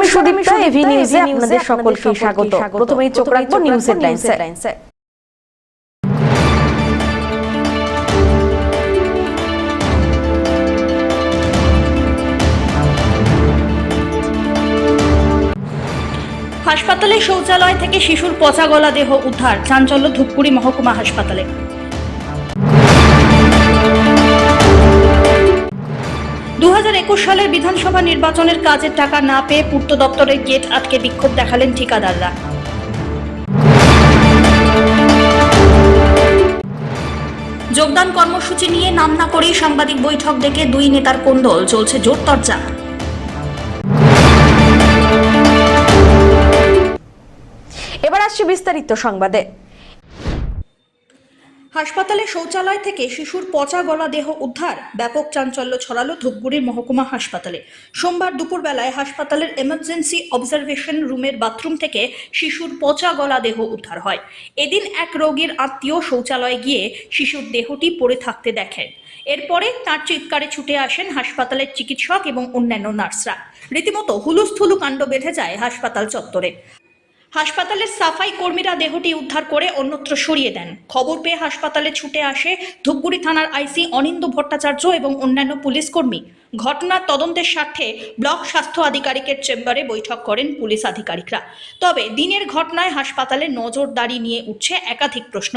আমি সুদীপ্তা, এভি নিউজে আপনাদের সকলকে স্বাগত। প্রথমেই চোখ রাখবো নিউজ হেডলাইনসে। হাসপাতালে শৌচালয় থেকে শিশুর পচা গলা দেহ উদ্ধার, চাঞ্চল্য ধূপগুড়ি মহকুমা হাসপাতালে। সালের বিধানসভা নির্বাচনের কাজের টাকা না পেয়ে পূর্ত দপ্তরের গেট আটকে বিক্ষোভ দেখালেন ঠিকাদাররা। যোগদান কর্মসূচি নিয়ে নাম না করেই সাংবাদিক বৈঠক ডেকে দুই নেতার কোন্দল, চলছে জোরচর্চা। এবার আসছে বিস্তারিত সংবাদে। হাসপাতালে শৌচালয় থেকে শিশুর পচা গলা দেহ উদ্ধার, ব্যাপক চাঞ্চল্য ছড়ালো ধূপগুড়ির মহকুমা হাসপাতালে। সোমবার দুপুরবেলায় হাসপাতালের এমার্জেন্সি অবজারভেশন রুমের বাথরুম থেকে শিশুর পচা গলা দেহ উদ্ধার হয়। এদিন এক রোগীর আত্মীয় শৌচালয়ে গিয়ে শিশুর দেহটি পড়ে থাকতে দেখেন। এরপরে তার চিৎকারে ছুটে আসেন হাসপাতালের চিকিৎসক এবং অন্যান্য নার্সরা। রীতিমতো হুলুস্থুলু কাণ্ড বেঁধে যায় হাসপাতাল চত্বরে। হাসপাতালের সাফাই কর্মীরা দেহটি উদ্ধার করে অন্যত্র সরিয়ে দেন। খবর পেয়ে হাসপাতালে ছুটে আসে ধূপগুড়ি থানার আইসি অনিন্দ ভট্টাচার্য এবং অন্যান্য পুলিশ কর্মী। ঘটনার তদন্তের স্বার্থে ব্লক স্বাস্থ্য আধিকারিকের চেম্বারে বৈঠক করেন পুলিশ আধিকারিকরা। তবে দিনের ঘটনায় হাসপাতালে নজরদারি নিয়ে উঠছে একাধিক প্রশ্ন।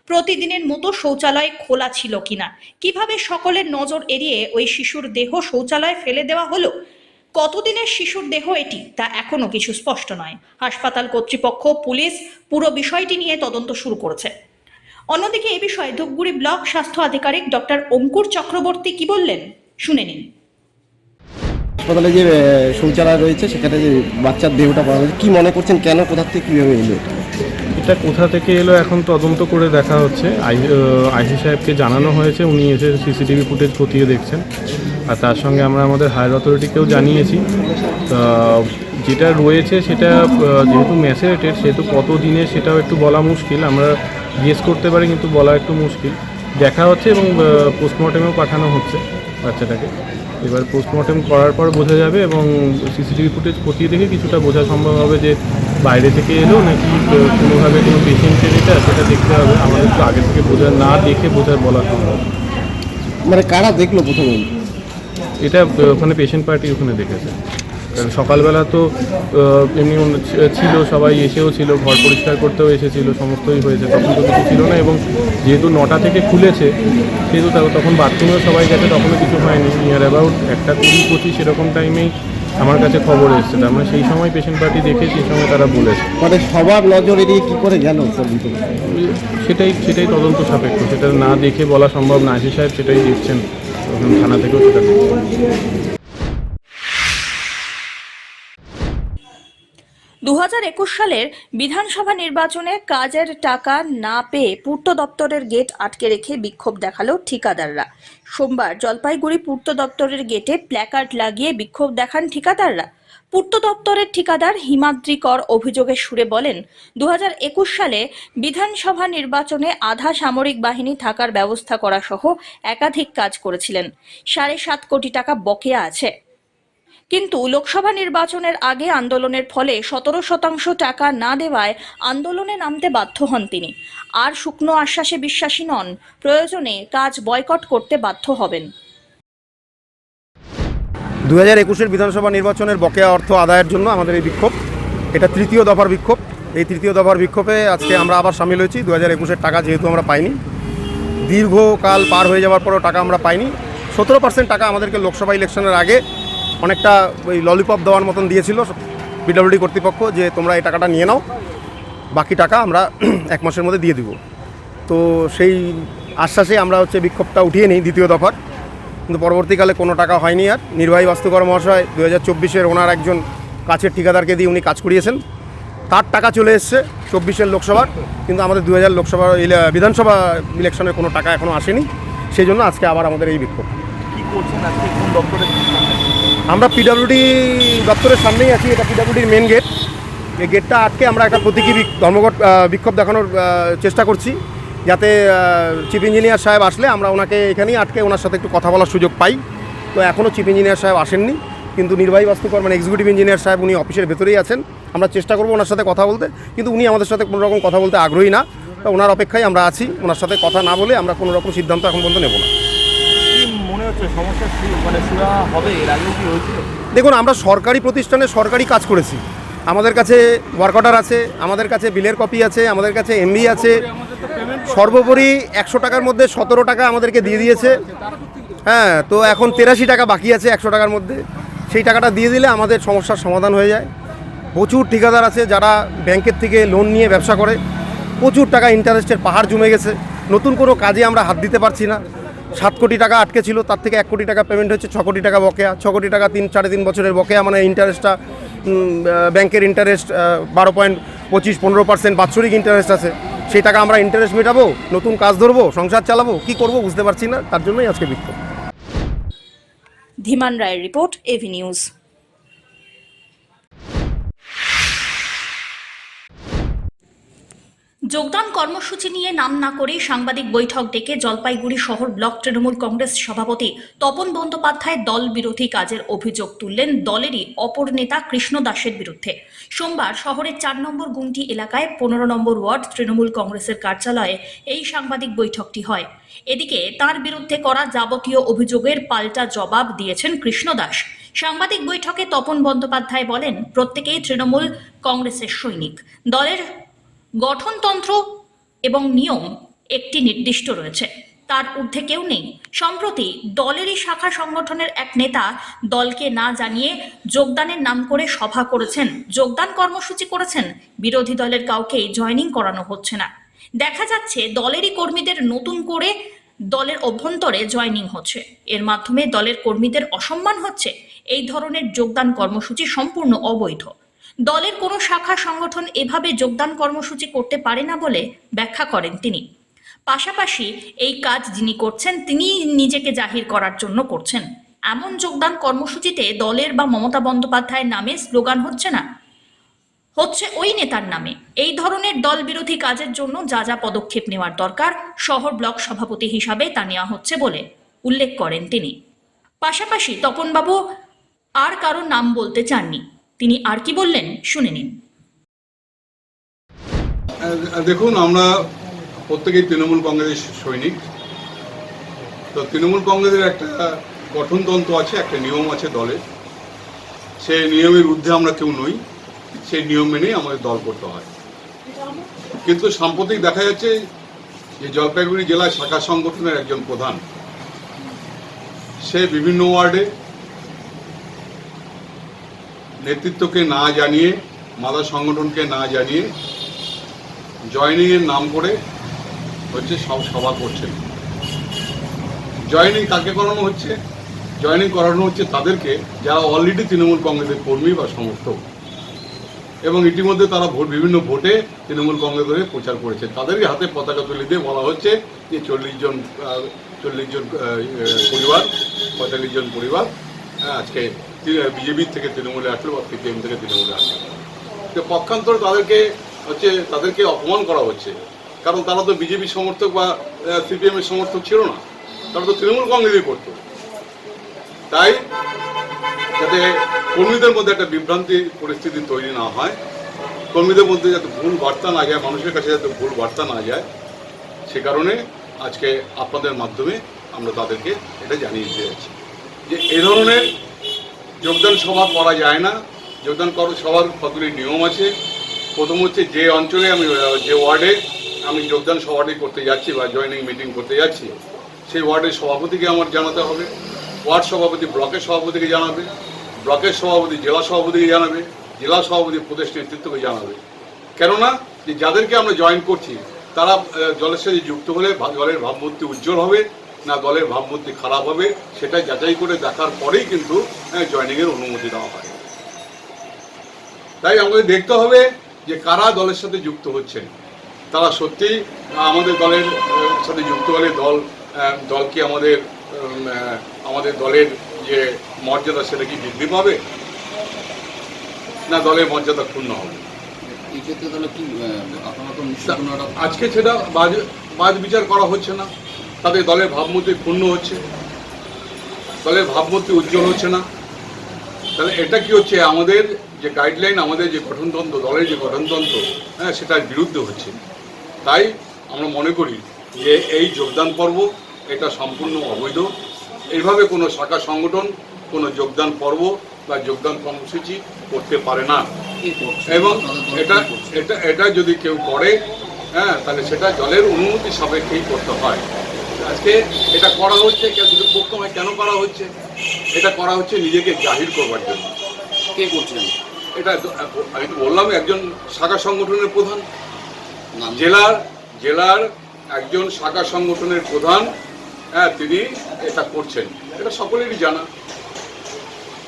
প্রতিদিনের মতো শৌচালয় খোলা ছিল কিনা, কিভাবে সকলের নজর এড়িয়ে ওই শিশুর দেহ শৌচালয়ে ফেলে দেওয়া হলো, কতদিনের শিশুর দেহ এটি, তা এখনো কিছু স্পষ্ট নয়। হাসপাতাল কর্তৃপক্ষ, পুলিশ পুরো বিষয়টি নিয়ে তদন্ত শুরু করেছে। অন্যদিকে এই বিষয়ে ধূপগুড়ি ব্লক স্বাস্থ্য আধিকারিক ডক্টর অঙ্কুর চক্রবর্তী কি বললেন, শুনে নিন। হাসপাতালে যে শৌচালয় রয়েছে সেখানে যে বাচ্চার দেহটা পাওয়া গেছে, কি মনে করছেন, কেন, কোথা থেকে কীভাবে এলো? এটা কোথা থেকে এলো এখন তদন্ত করে দেখা হচ্ছে। আইসি সাহেবকে জানানো হয়েছে, উনি এসে সিসিটিভি ফুটেজ খতিয়ে দেখছেন। আর তার সঙ্গে আমরা আমাদের হায়ার অথরিটিকেও জানিয়েছি। যেটা রয়েছে সেটা যেহেতু ম্যাসেরেটেড, সেহেতু কত দিনে সেটাও একটু বলা মুশকিল। আমরা গেস করতে পারি কিন্তু বলা একটু মুশকিল। দেখা হচ্ছে এবং পোস্টমর্টেমেও পাঠানো হচ্ছে বাচ্চাটাকে। এবার পোস্টমর্টেম করার পর বোঝা যাবে এবং সিসিটিভি ফুটেজ খতিয়ে দেখে কিছুটা বোঝা সম্ভব হবে যে বাইরে থেকে এলো নাকি কোনোভাবে কোনো পেশেন্টের এটা, সেটা দেখতে হবে। আমাদের তো আগে থেকে বোঝা না দেখে বলা সম্ভব। মানে কারা দেখলো প্রথমে? এটা ওখানে পেশেন্ট পার্টি ওখানে দেখেছে। কারণ সকালবেলা তো এমনি ছিল, সবাই এসেও ছিল, ঘর পরিষ্কার করতেও এসেছিলো, সমস্তই হয়েছে, তখন তো কিছু ছিল না। এবং যেহেতু 9টা থেকে খুলেছে সেহেতু তখন বাথরুমেও সবাই গেছে, তখনও কিছু হয়নি। নিয়ার অ্যাবাউট 1:20-25 সেরকম টাইমেই আমার কাছে খবর এসছে। তার মানে সেই সময় পেশেন্ট পার্টি দেখে সেই সময় তারা বলেছে। মানে সবার নজর এড়িয়ে কী করে গেল সেটাই তদন্ত সাপেক্ষ। সেটা না দেখে বলা সম্ভব না। আইসি সাহেব সেটাই দেখছেন, থানা থেকেও সেটা দেখছেন। 2021 সালের বিধানসভা নির্বাচনে কাজের টাকা না পেয়ে পূর্ত দপ্তরের গেট আটকে রেখে বিক্ষোভ দেখালো ঠিকাদাররা। সোমবার জলপাইগুড়ি পূর্ত দপ্তরের গেটে প্ল্যাকার্ড লাগিয়ে বিক্ষোভ দেখান ঠিকাদাররা। পূর্ত দপ্তরের ঠিকাদার হিমাদ্রি কর অভিযোগের সুরে বলেন, 2021 সালে বিধানসভা নির্বাচনে আধা সামরিক বাহিনী থাকার ব্যবস্থা করা সহ একাধিক কাজ করেছিলেন। 7.5 কোটি টাকা বকেয়া আছে। কিন্তু লোকসভা নির্বাচনের আগে আন্দোলনের ফলে 17% টাকা না দেওয়ায় আন্দোলনে নামতে বাধ্য হন তিনি। আর শুকনো আশ্বাসে বিশ্বাসী নন, প্রয়োজনে কাজ বয়কট করতে বাধ্য হবেন। 2021 বিধানসভা নির্বাচনের বকেয়া অর্থ আদায়ের জন্য আমাদের এই বিক্ষোভ, এটা তৃতীয় দফার বিক্ষোভ। এই তৃতীয় দফার বিক্ষোভে আজকে আমরা আবার সামিল হয়েছি। 2021 টাকা যেহেতু আমরা পাইনি, দীর্ঘকাল পার হয়ে যাওয়ার পরও টাকা আমরা পাইনি। 17% টাকা আমাদেরকে লোকসভা ইলেকশনের আগে অনেকটা ওই ললিপপ দেওয়ার মতন দিয়েছিল পিডব্লিউডি কর্তৃপক্ষ, যে তোমরা এই টাকাটা নিয়ে নাও, বাকি টাকা আমরা 1 মাসের মধ্যে দিয়ে দিব। তো সেই আশ্বাসে আমরা বিক্ষোভটা উঠিয়ে নিই দ্বিতীয় দফার। কিন্তু পরবর্তীকালে কোনো টাকা হয়নি। আর নির্বাহী বাস্তুকর মহাশয় 2024 ওনার একজন কাছের ঠিকাদারকে দিয়ে উনি কাজ করিয়েছেন, তার টাকা চলে এসছে 24 লোকসভার, কিন্তু আমাদের 2000 লোকসভা বিধানসভা ইলেকশনের কোনো টাকা এখনও আসেনি। সেই জন্য আজকে আবার আমাদের এই বিক্ষোভ। কী করছেন আজকে, কোন দপ্তরে? আমরা পিডব্লিউডি দপ্তরের সামনেই আছি। এটা পিডব্লিউডির মেন গেট। এই গেটটা আটকে আমরা একটা প্রতীকী ধর্মঘট বিক্ষোভ দেখানোর চেষ্টা করছি, যাতে চিফ ইঞ্জিনিয়ার সাহেব আসলে আমরা ওনাকে এখানেই আটকে ওনার সাথে একটু কথা বলার সুযোগ পাই। তো এখনও চিফ ইঞ্জিনিয়ার সাহেব আসেননি। কিন্তু নির্বাহী বাস্তুকর মানে এক্সিকিউটিভ ইঞ্জিনিয়ার সাহেব উনি অফিসের ভেতরেই আছেন। আমরা চেষ্টা করবো ওনার সাথে কথা বলতে, কিন্তু উনি আমাদের সাথে কোনো রকম কথা বলতে আগ্রহী না। ওনার অপেক্ষায় আমরা আছি, ওনার সাথে কথা না বলে আমরা কোনো রকম সিদ্ধান্ত এখন পর্যন্ত নেব না। কি মনে হচ্ছে সমস্যা মানে সুরা হবে? এর আগেও কি হয়েছিল? দেখুন, আমরা সরকারি প্রতিষ্ঠানে সরকারি কাজ করেছি, আমাদের কাছে ওয়ার্ক অর্ডার আছে, আমাদের কাছে বিলের কপি আছে, আমাদের কাছে এমবি আছে। সর্বোপরি 100 টাকার মধ্যে 17 টাকা আমাদেরকে দিয়ে দিয়েছে। হ্যাঁ, তো এখন 83 টাকা বাকি আছে 100 টাকার মধ্যে। সেই টাকাটা দিয়ে দিলে আমাদের সমস্যার সমাধান হয়ে যায়। প্রচুর ঠিকাদার আছে যারা ব্যাংকের থেকে লোন নিয়ে ব্যবসা করে, প্রচুর টাকা ইন্টারেস্টের পাহাড় জমে গেছে। নতুন কোনো কাজে আমরা হাত দিতে পারছি না। 7 কোটি টাকা আটকে ছিল, তার থেকে 1 কোটি টাকা পেমেন্ট হচ্ছে, 6 কোটি টাকা বকেয়া। 6 কোটি টাকা 3-3.5 বছরের বকেয়া, মানে ইন্টারেস্টটা ব্যাংকের ইন্টারেস্ট 12.25-15% বাৎসরিক ইন্টারেস্ট আছে। সেই টাকা আমরা ইন্টারেস্ট মেটাবো, নতুন কাজ ধরবো, সংসার চালাবো, কি করব বুঝতে পারছি না। তার জন্যই আজকে বিক্ষোভ। ধীমান রায়ের রিপোর্ট, এভি নিউজ। যোগদান কর্মসূচি নিয়ে নাম না করে সাংবাদিক বৈঠক ডেকে জলপাইগুড়ি শহর ব্লক তৃণমূল কংগ্রেস সভাপতি তপন বন্দ্যোপাধ্যায় দল বিরোধী কাজের অভিযোগ তুললেন দলেরই অপর নেতা কৃষ্ণ দাসের বিরুদ্ধে। সোমবার শহরের 4 নম্বর গুমটি এলাকায় 15 নম্বর ওয়ার্ড তৃণমূল কংগ্রেসের কার্যালয়ে এই সাংবাদিক বৈঠকটি হয়। এদিকে তার বিরুদ্ধে করা যাবতীয় অভিযোগের পাল্টা জবাব দিয়েছেন কৃষ্ণ দাস। সাংবাদিক বৈঠকে তপন বন্দ্যোপাধ্যায় বলেন, প্রত্যেকেই তৃণমূল কংগ্রেসের সৈনিক। দলের গঠনতন্ত্র এবং নিয়ম একটি নির্দিষ্ট রয়েছে, তার ঊর্ধ্বে কেউ নেই। সম্প্রতি দলেরই শাখা সংগঠনের এক নেতা দলকে না জানিয়ে যোগদানের নাম করে সভা করেছেন, যোগদান কর্মসূচি করেছেন। বিরোধী দলের কাউকেই জয়েনিং করানো হচ্ছে না। দেখা যাচ্ছে দলেরই কর্মীদের নতুন করে দলের অভ্যন্তরে জয়েনিং হচ্ছে, এর মাধ্যমে দলের কর্মীদের অসম্মান হচ্ছে। এই ধরনের যোগদান কর্মসূচি সম্পূর্ণ অবৈধ। দলের কোনো শাখা সংগঠন এভাবে যোগদান কর্মসূচি করতে পারে না বলে ব্যাখ্যা করেন তিনি। পাশাপাশি এই কাজ যিনি করছেন তিনি নিজেকে জাহির করার জন্য করছেন। এমন যোগদান কর্মসূচিতে দলের বা মমতা বন্দ্যোপাধ্যায়ের নামে স্লোগান হচ্ছে না, হচ্ছে ওই নেতার নামে। এই ধরনের দল বিরোধী কাজের জন্য যা যা পদক্ষেপ নেওয়ার দরকার শহর ব্লক সভাপতি হিসাবে তা নেওয়া হচ্ছে বলে উল্লেখ করেন তিনি। পাশাপাশি তপনবাবু আর কারো নাম বলতে চাননি। তিনি আর কি বললেন শুনে নিন। দেখুন, আমরা প্রত্যেকেই তৃণমূল কংগ্রেসের সৈনিক। তো তৃণমূল কংগ্রেসের একটা গঠনতন্ত্র আছে, একটা নিয়ম আছে দলের। সেই নিয়মের ঊর্ধ্বে আমরা কেউ নই, সেই নিয়ম মেনেই আমাদের দল করতে হয়। কিন্তু সাম্প্রতিক দেখা যাচ্ছে যে জলপাইগুড়ি জেলায় শাখা সংগঠনের একজন প্রধান, সে বিভিন্ন ওয়ার্ডে নেতৃত্বকে না জানিয়ে, মাদা সংগঠনকে না জানিয়ে জয়েনিংয়ের নাম করে হচ্ছে সব সভা করছেন। জয়েনিং কাকে করানো হচ্ছে? জয়েনিং করানো হচ্ছে তাদেরকে যারা অলরেডি তৃণমূল কংগ্রেসের কর্মী বা সমর্থক, এবং ইতিমধ্যে তারা বিভিন্ন ভোটে তৃণমূল কংগ্রেস হয়ে প্রচার করেছে। তাদেরকে হাতে পতাকা তুলে দিয়ে বলা হচ্ছে যে 40 জন পরিবার, 45 জন পরিবার আজকে বিজেপির থেকে তৃণমূলে আসলো বা সিপিএম থেকে তৃণমূলে আসলো। তো পক্ষান্তরে তাদেরকে অপমান করা হচ্ছে, কারণ তারা তো বিজেপির সমর্থক বা সিপিএমের সমর্থক ছিল না, তারা তো তৃণমূল কংগ্রেসই করতো। তাই যাতে কর্মীদের মধ্যে একটা বিভ্রান্তি পরিস্থিতি তৈরি না হয়, কর্মীদের মধ্যে যাতে ভুল বার্তা না যায়, মানুষের কাছে যাতে ভুল বার্তা না যায়, সে কারণে আজকে আপনাদের মাধ্যমে আমরা তাদেরকে এটা জানিয়ে দিতে যাচ্ছি যে এই ধরনের যোগদান সভা করা যায় না। যোগদান সভার কতগুলি নিয়ম আছে। প্রথম হচ্ছে যে অঞ্চলে যে ওয়ার্ডে আমি যোগদান সভাটি করতে যাচ্ছি বা জয়েনিং মিটিং করতে যাচ্ছি, সেই ওয়ার্ডের সভাপতিকে আমার জানাতে হবে, ওয়ার্ড সভাপতি ব্লকের সভাপতিকে জানাবে, ব্লকের সভাপতি জেলা সভাপতিকে জানাবে, জেলা সভাপতি প্রদেশ নেতৃত্বকে জানাবে। কেননা যে যাদেরকে আমরা জয়েন করছি তারা দলের সাথে যুক্ত হলে দলের ভাবমূর্তি উজ্জ্বল হবে না দলের ভাবমূর্তি খারাপ হবে, সেটা যাচাই করে দেখার পরেই কিন্তু জয়েনিংয়ের অনুমতি দেওয়া হয়। তাই আমাদের দেখতে হবে যে কারা দলের সাথে যুক্ত হচ্ছেন, তারা সত্যি আমাদের দলের সাথে যুক্ত হলে দল কি আমাদের দলের যে মর্যাদা সেটা কি বৃদ্ধি পাবে না দলের মর্যাদা ক্ষুণ্ণ হবে। আজকে সেটা বাজ বিচার করা হচ্ছে না, তাদের দলের ভাবমূর্তি ক্ষুণ্ণ হচ্ছে, দলের ভাবমূর্তি উজ্জ্বল হচ্ছে না। তাহলে এটা কি হচ্ছে, আমাদের যে গাইডলাইন, আমাদের যে গঠনতন্ত্র, দলের যে গঠনতন্ত্র, হ্যাঁ, সেটার বিরুদ্ধে হচ্ছে। তাই আমরা মনে করি যে এই যোগদান পর্ব এটা সম্পূর্ণ অবৈধ। এইভাবে কোনো শাখা সংগঠন কোনো যোগদান পর্ব বা যোগদান কর্মসূচি করতে পারে না, এবং এটা এটা এটা যদি কেউ করে, হ্যাঁ, তাহলে সেটা দলের অনুমতি সাপেক্ষেই করতে হয়। আজকে এটা করা হচ্ছে শুধু বক্তব্য কেন করা হচ্ছে? এটা করা হচ্ছে নিজেকে জাহির করবার জন্য। কে করছেন এটা আমি তো বললাম, একজন শাখা সংগঠনের প্রধান, জেলার একজন শাখা সংগঠনের প্রধান, হ্যাঁ, তিনি এটা করছেন, এটা সকলেরই জানা।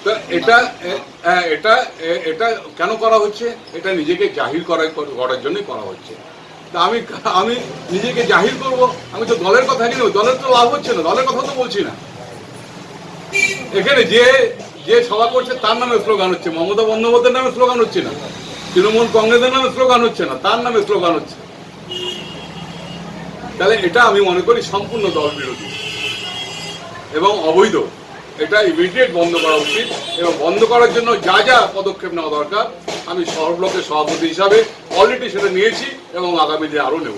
তো এটা এটা এটা কেন করা হচ্ছে? এটা নিজেকে জাহির করার জন্যই করা হচ্ছে। তা আমি নিজেকে জাহির করব? আমি তো দলের কথা নিয়ে, দলের তো লাভ হচ্ছে না, দলের কথা তো বলছি না। এখানে যে সভা করছে তার নামে স্লোগান হচ্ছে, মমতা বন্দ্যোপাধ্যায়ের নামে স্লোগান হচ্ছে না, তৃণমূল কংগ্রেসের নামে স্লোগান হচ্ছে না, তার নামে স্লোগান হচ্ছে। তাহলে এটা আমি মনে করি সম্পূর্ণ দল বিরোধী এবং অবৈধ। এটা ইমিডিয়েট বন্ধ করা উচিত, এবং বন্ধ করার জন্য যা যা পদক্ষেপ নেওয়া দরকার আমি শহর ব্লকের সভাপতি হিসাবে অলরেডি সেটা নিয়েছি, এবং আগামী দিনে আরও নেব।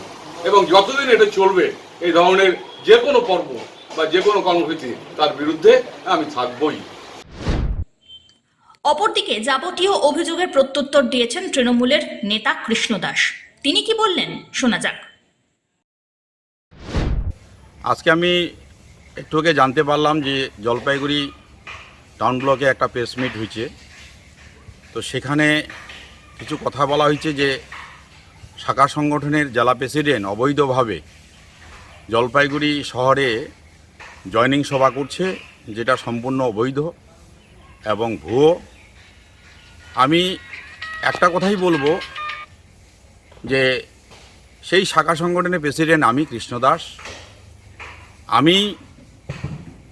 এবং যতদিন এটা চলবে, এই ধরনের যে কোনো পর্ব বা যে কোনো কর্মসূচি, তার বিরুদ্ধে আমি থাকবই। অপরদিকে যাবতীয় অভিযোগের প্রত্যুত্তর দিয়েছেন তৃণমূলের নেতা কৃষ্ণ দাস। তিনি কি বললেন শোনা যাক। আজকে আমি একটু আগে জানতে পারলাম যে জলপাইগুড়ি টাউন ব্লকে একটা প্রেস মিট হয়েছে। তো সেখানে কিছু কথা বলা হয়েছে যে শাখা সংগঠনের জেলা প্রেসিডেন্ট অবৈধভাবে জলপাইগুড়ি শহরে জয়নিং সভা করছে, যেটা সম্পূর্ণ অবৈধ এবং ভুয়ো। আমি একটা কথাই বলবো যে সেই শাখা সংগঠনের প্রেসিডেন্ট আমি কৃষ্ণ দাস। আমি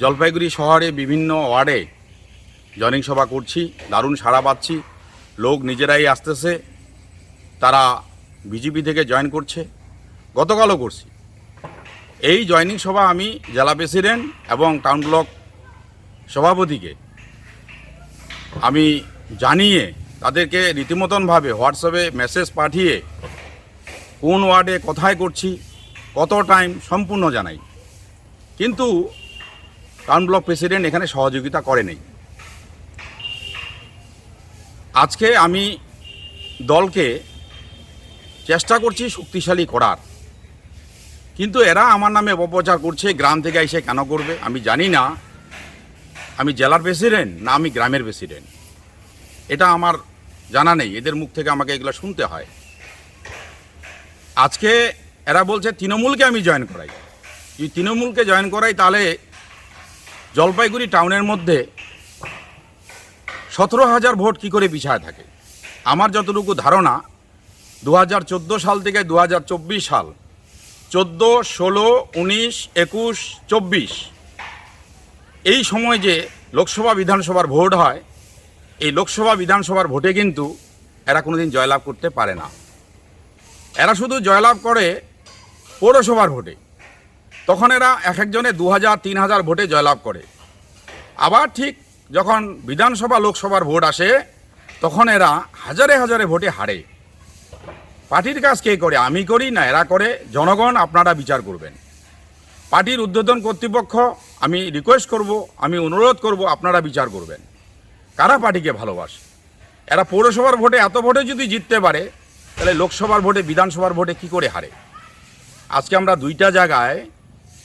জলপাইগুড়ি শহরে বিভিন্ন ওয়ার্ডে জয়নিং সভা করছি, দারুণ সাড়া পাচ্ছি, লোক নিজেরাই আসতেছে, তারা বিজেপি থেকে জয়েন করছে, গতকালও করছি। এই জয়নিং সভা আমি জেলা প্রেসিডেন্ট এবং টাউন ব্লক সভাপতিকে আমি জানিয়ে তাদেরকে রীতিমতনভাবে হোয়াটসঅ্যাপে মেসেজ পাঠিয়ে কোন ওয়ার্ডে কোথায় করছি, কত টাইম সম্পূর্ণ জানাই। কিন্তু টাউন ব্লক প্রেসিডেন্ট এখানে সহযোগিতা করে নেই। আজকে আমি দলকে চেষ্টা করছি শক্তিশালী করার, কিন্তু এরা আমার নামে অপপ্রচার করছে। গ্রাম থেকে এসে কেন করবে আমি জানি না। আমি জেলার প্রেসিডেন্ট না আমি গ্রামের প্রেসিডেন্ট, এটা আমার জানা নেই। এদের মুখ থেকে আমাকে এগুলো শুনতে হয়। আজকে এরা বলছে তৃণমূলকে আমি জয়েন করাই। যদি তৃণমূলকে জয়েন করাই তাহলে জলপাইগুড়ি টাউনের মধ্যে 17,000 ভোট কী করে পিছায় থাকে। আমার যতটুকু ধারণা 2014 সাল থেকে 2024 সাল, 14, 16, 19, 21, 24 এই সময় যে লোকসভা বিধানসভার ভোট হয়, এই লোকসভা বিধানসভার ভোটে কিন্তু এরা কোনোদিন জয়লাভ করতে পারে না। এরা শুধু জয়লাভ করে পৌরসভার ভোটে, তখন এরা এক একজনে 2,000, 3,000 ভোটে জয়লাভ করে। আবার ঠিক যখন বিধানসভা লোকসভার ভোট আসে, তখন এরা হাজারে হাজারে ভোটে হারে। পার্টির কাজ কে করে? আমি করি না এরা করে? জনগণ আপনারা বিচার করবেন। পার্টির ঊর্ধ্বতন কর্তৃপক্ষ আমি রিকোয়েস্ট করব, আমি অনুরোধ করব, আপনারা বিচার করবেন কারা পার্টিকে ভালোবাসে। এরা পৌরসভার ভোটে এত ভোটে যদি জিততে পারে, তাহলে লোকসভার ভোটে, বিধানসভার ভোটে কি করে হারে? আজকে আমরা 2টা জায়গায়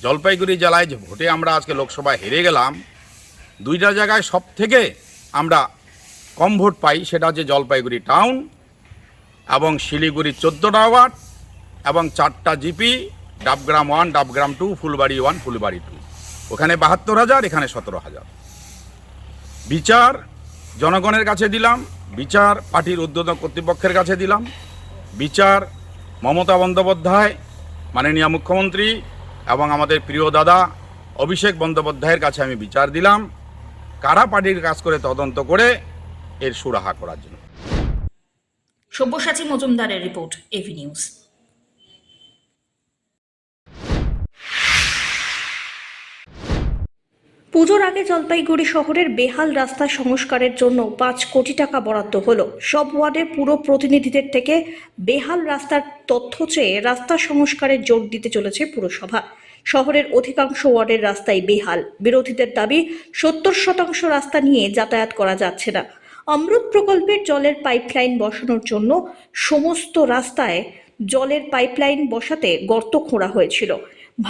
জলপাইগুড়ি জেলায় যে ভোটে আমরা আজকে লোকসভায় হেরে গেলাম, 2টা জায়গায় সব থেকে আমরা কম ভোট পাই। সেটা হচ্ছে জলপাইগুড়ি টাউন এবং শিলিগুড়ি 14টা ওয়ার্ড এবং 4টা জিপি, ডাবগ্রাম 1, ডাবগ্রাম 2, ফুলবাড়ি 1, ফুলবাড়ি 2। ওখানে 72,000, এখানে 17,000। বিচার জনগণের কাছে দিলাম, বিচার পার্টির ঊর্ধ্বতন কর্তৃপক্ষের কাছে দিলাম, বিচার মমতা বন্দ্যোপাধ্যায় মাননীয় মুখ্যমন্ত্রী এবং আমাদের প্রিয় দাদা অভিষেক বন্দ্যোপাধ্যায়ের কাছে আমি বিচার দিলাম কারা পার্টির কাজ করে তদন্ত করে এর সুরাহা করার জন্য। সব্যসাচী মজুমদারের রিপোর্ট, এভি নিউজ। পুজোর আগে জলপাইগুড়ি শহরের বেহাল রাস্তা সংস্কারের জন্য 5 কোটি টাকা বরাদ্দ হলো। সব ওয়ার্ডের পুরো প্রতিনিধিদের থেকে বেহাল রাস্তার তথ্য চেয়ে রাস্তা সংস্কারে জোর দিতে চলেছে পুরসভা। শহরের অধিকাংশ ওয়ার্ডের রাস্তাই বেহাল। বিরোধীদের দাবি 70% রাস্তা নিয়ে যাতায়াত করা যাচ্ছে না। অমৃত প্রকল্পের জলের পাইপলাইন বসানোর জন্য সমস্ত রাস্তায় জলের পাইপলাইন বসাতে গর্ত খোঁড়া হয়েছিল।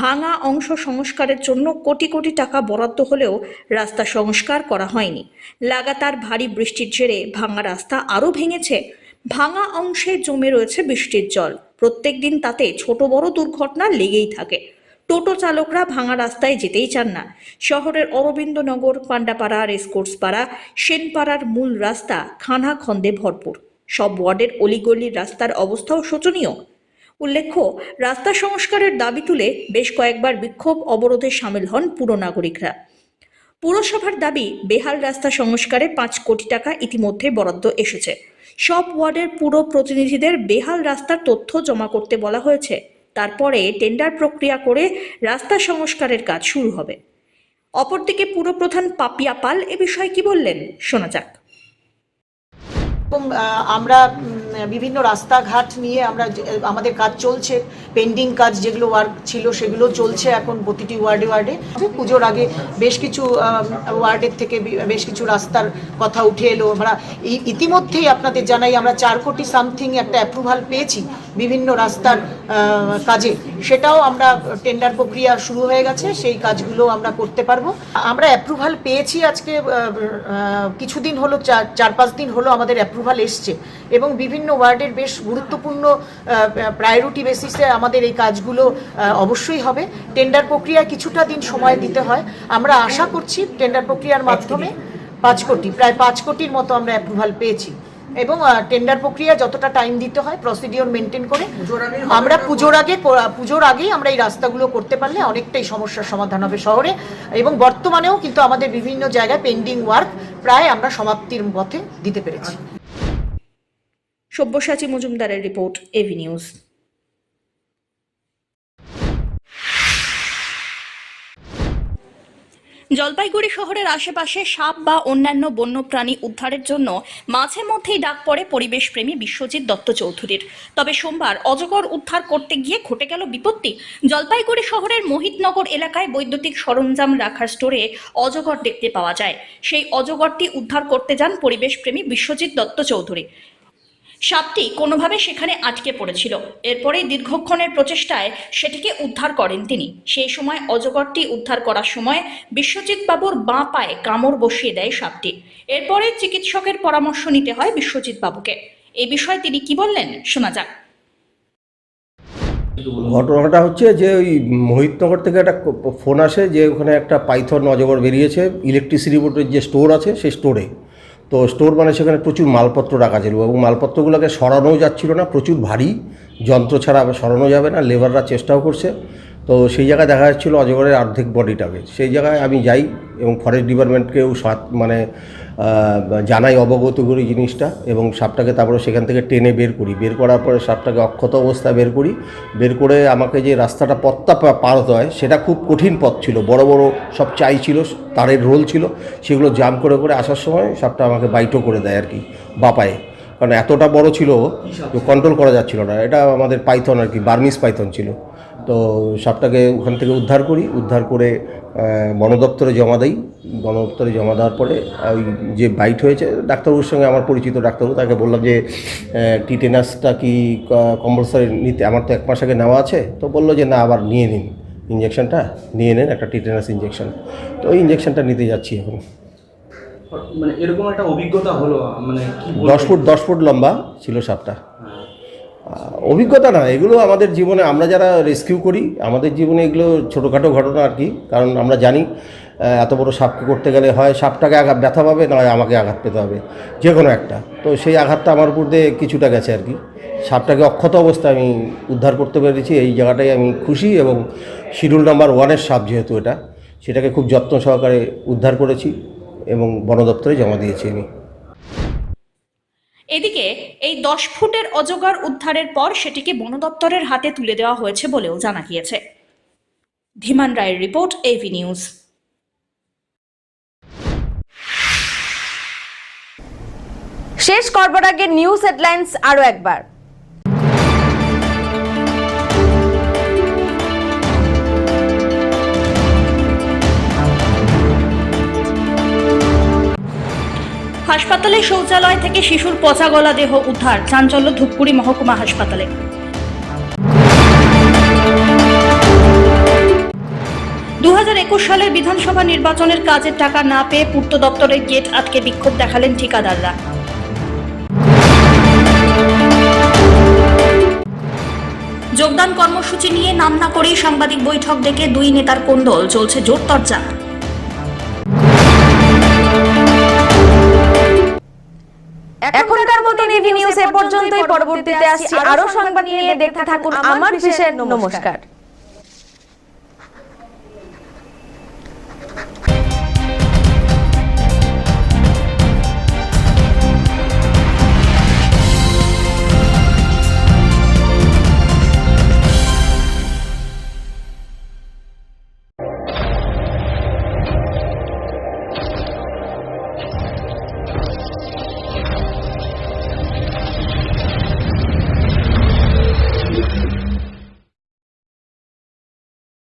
ভাঙা অংশ সংস্কারের জন্য কোটি কোটি টাকা বরাদ্দ হলেও রাস্তা সংস্কার করা হয়নি। লাগাতার ভারী বৃষ্টির জেরে ভাঙা রাস্তা আরও ভেঙেছে। ভাঙা অংশে জমে রয়েছে বৃষ্টির জল। প্রত্যেক দিন তাতে ছোট বড় দুর্ঘটনা লেগেই থাকে। টোটো চালকরা ভাঙা রাস্তায় যেতেই চান না। শহরের অরবিন্দনগর, পান্ডাপাড়া, রেসকোর্সপাড়া, সেনপাড়ার মূল রাস্তা খানাখন্দে ভরপুর। সব ওয়ার্ডের অলিগলির রাস্তার অবস্থাও শোচনীয়। উল্লেখ্য, রাস্তা সংস্কারের দাবি তুলে বেশ কয়েকবার বিক্ষোভ অবরোধে সামিল হন পুর নাগরিকরা। পুরসভার দাবি, বেহাল রাস্তা সংস্কারে 5 কোটি টাকা ইতিমধ্যে বরাদ্দ এসেছে। সব ওয়ার্ডের পুর প্রতিনিধিদের বেহাল রাস্তার তথ্য জমা করতে বলা হয়েছে। তারপরে টেন্ডার প্রক্রিয়া করে রাস্তা সংস্কারের কাজ শুরু হবে। অপরদিকে পুরপ্রধান পাপিয়া পাল এ বিষয়ে কি বললেন, শোনা যাক। আমরা বিভিন্ন রাস্তাঘাট নিয়ে আমাদের কাজ চলছে। পেন্ডিং কাজ যেগুলো ওয়ার্ক ছিল সেগুলো চলছে এখন প্রতিটি ওয়ার্ডে। পুজোর আগে বেশ কিছু ওয়ার্ডের থেকে বেশ কিছু রাস্তার কথা উঠে এলো। আমরা ইতিমধ্যেই আপনাদের জানাই, আমরা 4 কোটি সামথিং একটা অ্যাপ্রুভাল পেয়েছি বিভিন্ন রাস্তার কাজে। সেটাও আমরা টেন্ডার প্রক্রিয়া শুরু হয়ে গেছে, সেই কাজগুলো আমরা করতে পারবো। আমরা অ্যাপ্রুভাল পেয়েছি আজকে কিছুদিন হলো, 4-5 দিন হলো আমাদের অ্যাপ্রুভাল এসছে এবং বিভিন্ন ওয়ার্ডের বেশ গুরুত্বপূর্ণ প্রায়োরিটি বেসিসে আমাদের এই কাজগুলো অবশ্যই হবে। টেন্ডার প্রক্রিয়া কিছুটা দিন সময় দিতে হয়। আমরা আশা করছি টেন্ডার প্রক্রিয়ার মাধ্যমে 5 কোটি, প্রায় 5 কোটির মতো আমরা অ্যাপ্রুভাল পেয়েছি এবং টেন্ডার প্রক্রিয়া যতটা টাইম দিতে হয় প্রসিডিওর মেনটেন করে আমরা পুজোর আগেই আমরা এই রাস্তাগুলো করতে পারলে অনেকটাই সমস্যার সমাধান হবে শহরে। এবং বর্তমানেও কিন্তু আমাদের বিভিন্ন জায়গায় পেন্ডিং ওয়ার্ক প্রায় আমরা সমাপ্তির পথে দিতে পেরেছি। সব্যসাচী মজুমদারের রিপোর্ট, এভি নিউজ। জলপাইগুড়ি শহরের আশেপাশে সাপ বা অন্যান্য বন্যপ্রাণী উদ্ধারের জন্য মাঝে মধ্যেই ডাক পড়ে পরিবেশপ্রেমী বিশ্বজিৎ দত্ত চৌধুরীর। তবে সোমবার অজগর উদ্ধার করতে গিয়ে ঘটে গেল বিপত্তি। জলপাইগুড়ি শহরের মোহিতনগর এলাকায় বৈদ্যুতিক সরঞ্জাম রাখার স্টোরে অজগর দেখতে পাওয়া যায়। সেই অজগরটি উদ্ধার করতে যান পরিবেশপ্রেমী বিশ্বজিৎ দত্ত চৌধুরী। সাপটি কোনোভাবে সেখানে আটকে পড়েছিল। এরপরেই দীর্ঘক্ষণের প্রচেষ্টায় সেটিকে উদ্ধার করেন তিনি। সেই সময় অজগরটি উদ্ধার করার সময় বিশ্বজিৎ বাবুর বাঁ পায়ে কামড় বসিয়ে দেয় সাপটি। এরপরে চিকিৎসকের পরামর্শ নিতে হয় বিশ্বজিৎ বাবুকে। এই বিষয়ে তিনি কি বললেন, শোনা যাক। ঘটনাটা হচ্ছে যে ওই মোহিতনগর থেকে একটা ফোন আসে যে ওখানে একটা পাইথন অজগর বেরিয়েছে ইলেকট্রিসিটি বোর্ডের যে স্টোর আছে সেই স্টোরে। তো স্টোর মানে সেখানে প্রচুর মালপত্র রাখা ছিল এবং মালপত্রগুলোকে সরানোও যাচ্ছিল না, প্রচুর ভারী, যন্ত্র ছাড়া সরানো যাবে না, লেবাররা চেষ্টাও করছে। তো সেই জায়গায় দেখা যাচ্ছিলো অজগরের অর্ধেক বডিটাকে। সেই জায়গায় আমি যাই এবং ফরেস্ট ডিপার্টমেন্টকেও জানাই, অবগত করি জিনিসটা এবং সাপটাকে তারপরে সেখান থেকে টেনে বের করার পরে সাপটাকে অক্ষত অবস্থায় বের করে আমাকে যে রাস্তাটা পথটা পার হতে হয় সেটা খুব কঠিন পথ ছিল, বড় বড় সব চাই ছিল, তারের রোল ছিল, সেগুলো জাম করে আসার সময় সাপটা আমাকে বাইটও করে দেয় আর কি, বাপায়ে। কারণ এতটা বড় ছিল কন্ট্রোল করা যাচ্ছিল না। এটা আমাদের পাইথন আর কি, বার্মিস পাইথন ছিল। তো সাপটাকে ওখান থেকে উদ্ধার করে বন দপ্তরে জমা দেই। বন দপ্তরে জমা দেওয়ার পরে ওই যে বাইট হয়েছে ডাক্তারবাবুর সঙ্গে আমার পরিচিত ডাক্তারবাবু, তাকে বললাম যে টিটেনাসটা কি কম্পালসারি নিতে, আমার তো 1 মাস আগে নেওয়া আছে। তো বললো যে না, আবার নিয়ে নিন ইঞ্জেকশনটা, নিয়ে নেন একটা টিটেনাস ইঞ্জেকশন। তো ওই ইঞ্জেকশনটা নিতে যাচ্ছি এখন। মানে এরকম একটা অভিজ্ঞতা হলো, মানে 10 ফুট লম্বা ছিল সাপটা। অভিজ্ঞতা না, এগুলো আমাদের জীবনে, আমরা যারা রেস্কিউ করি আমাদের জীবনে এগুলো ছোটোখাটো ঘটনা আর কি। কারণ আমরা জানি এত বড় সাপকে করতে গেলে হয় সাপটাকে ব্যথা পাবে, নয় আমাকে আঘাত পেতে হবে, যে কোনো একটা। তো সেই আঘাতটা আমার উপর দিয়ে কিছুটা গেছে আর কি। সাপটাকে অক্ষত অবস্থায় আমি উদ্ধার করতে পেরেছি, এই জায়গাটায় আমি খুশি। এবং শিডিউল নাম্বার 1-এর সাপ যেহেতু এটা, সেটাকে খুব যত্ন সহকারে উদ্ধার করেছি এবং বন দপ্তরে জমা দিয়েছি আমি। এদিকে এই 10 ফুটের অজগর উদ্ধারের পর সেটিকে বন দপ্তরের হাতে তুলে দেওয়া হয়েছে বলেও জানা গিয়েছে। ধীমান রায়ের রিপোর্ট, এভি নিউজ। শেষ করবার আগে নিউজ হেডলাইন্স আরো একবার। হাসপাতালে শৌচালয় থেকে শিশুর পচা গলা দেহ উদ্ধার, চাঞ্চল্য ধূপগুড়ি মহকুমা হাসপাতালে। দু সালের বিধানসভা নির্বাচনের কাজের টাকা না পেয়ে পূর্ত দপ্তরের গেট আটকে বিক্ষোভ দেখালেন ঠিকাদাররা। যোগদান কর্মসূচি নিয়ে নাম না করেই সাংবাদিক বৈঠক ডেকে দুই নেতার কোন্দল, চলছে জোরচর্চা। এখনকার মতো নিউজ এ পর্যন্তই। পরবর্তীতে আসছি আরো সংবাদ নিয়ে, দেখতে থাকুন আমার বিশেষ। নমস্কার।